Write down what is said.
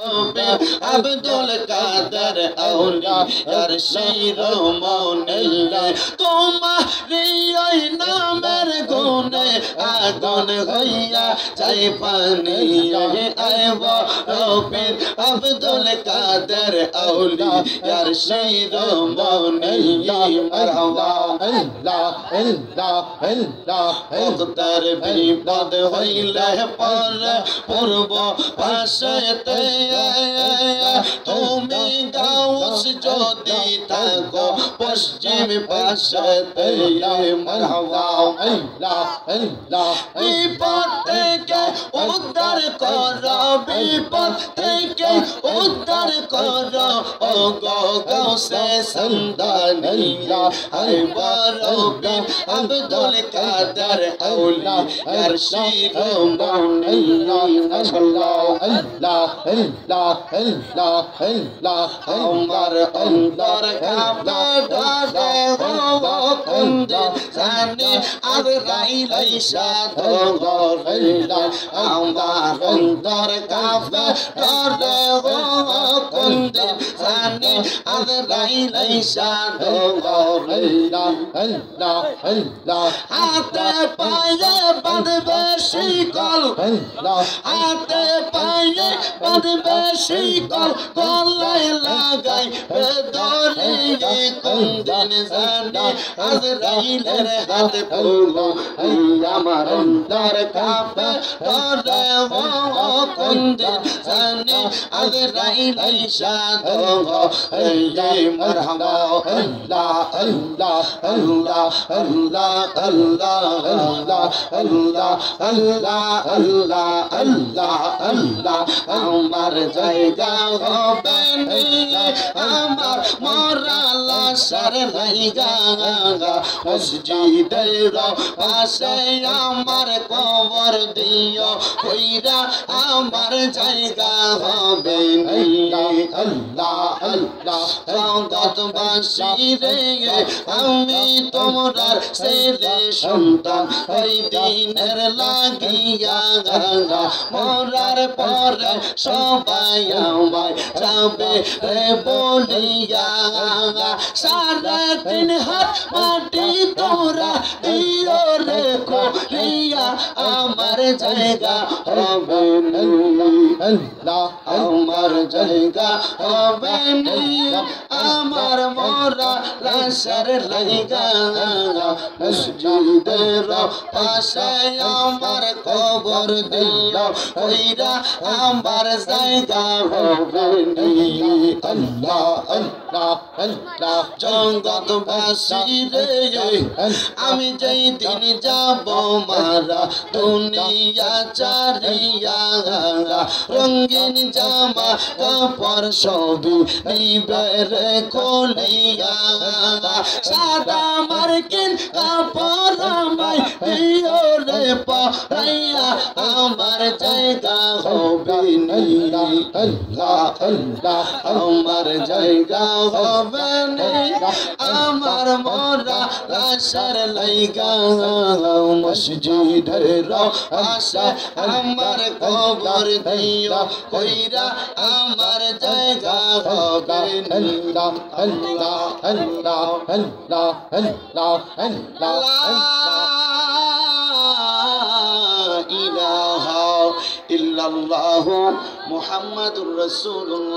আব্দুল কাদের আউলিয়ার শিরোমণি তোমার ওই নামের গুণে আগুন হইয়া যাই পানি আইব রবির আব্দুল কাদের আউলিয়ার শিরোমণি মারহাবা আল্লাহ আল্লাহ আল্লাহ মুক্তার বিপদ হইলে পরে পূর্ব পাশেতে তুমি গাউস যদি থাকো পশ্চিম পাশেতে মারহাবা আল্লাহ আল্লাহ বিপদ থেকে উদ্ধার করো বিপদ থেকে উদ্ধার করো ও গো গাউসে সন্দানিয়া আইব রবির আব্দুল কাদের আউলিয়ার শিরোমণি আল্লাহ আল্লাহ আল্লাহ আল্লাহ আল্লাহ আমার অন্তর কাঁপে ডাকে গো কুন্দে জানি আজরাইল সাধু আল্লাহ আমার অন্তর কাঁপে ডাকে গো কুন্দে জানি আজরাইল সাধু আল্লাহ আল্লাহ আল্লাহ হাতে পায়ে বাঁধবে শিকল হাতে পায়ে বাঁধবে শিকল গলায় লাগাই দড়ি কোনদিন জানি আজরাইলের হাত পড়লো আমার অন্তর কাঁপে ডরে ও কোনদিন জানি আজরাইল সাধু মারহাবা আল্লাহ আল্লাহ আল্লাহ আল্লাহ আল্লাহ আল্লাহ আল্লাহ আল্লাহ আল্লাহ আল্লাহ আল্লাহ আমার জায়গা হবে আমার মরা লাশের জায়গা মসজিদের পাশে আমার কবর দিও কইরা আমার জায়গা হবে আল্লাহ আল্লাহ জগৎবাসী রে আমি তোমার ছেলে সন্তান ওই দিনের লাগিয়া মরার পরে সবাই আমায় যাবে রে বলিয়া সাড়ে 3 হাত মাটি তোরা দিও রে করিয়া আমার জায়গা হবে আল্লাহ আমার জায়গা হবে আমার মরা লাশের জায়গা মসজিদের পাশে আমার কবর দিও কইরা আমার জায়গা হবে আল্লাহ আল্লাহ আল্লাহ জগৎবাসী রে আমি যেই দিন যাব মারা দুনিয়া চারিয়া রঙিন জামা কাপড় সবই নিবে রে খুলিয়া সাদা মার্কিন কাপড় আমায় দিও রে পরাইয়া আমার জায়গা হবে আল্লাহ আল্লাহ আমার জায়গা হবে আমার মরা লাশের লাইগা মসজিদের পাশে আমার কবর দিও কইরা আমার জায়গা হবে আল্লাহ আল্লাহ আল্লাহ আল্লাহ আল্লাহ আল্লাহ ইলাহা ইল্লাল্লাহু মুহাম্মাদুর রাসূলুল্লাহ।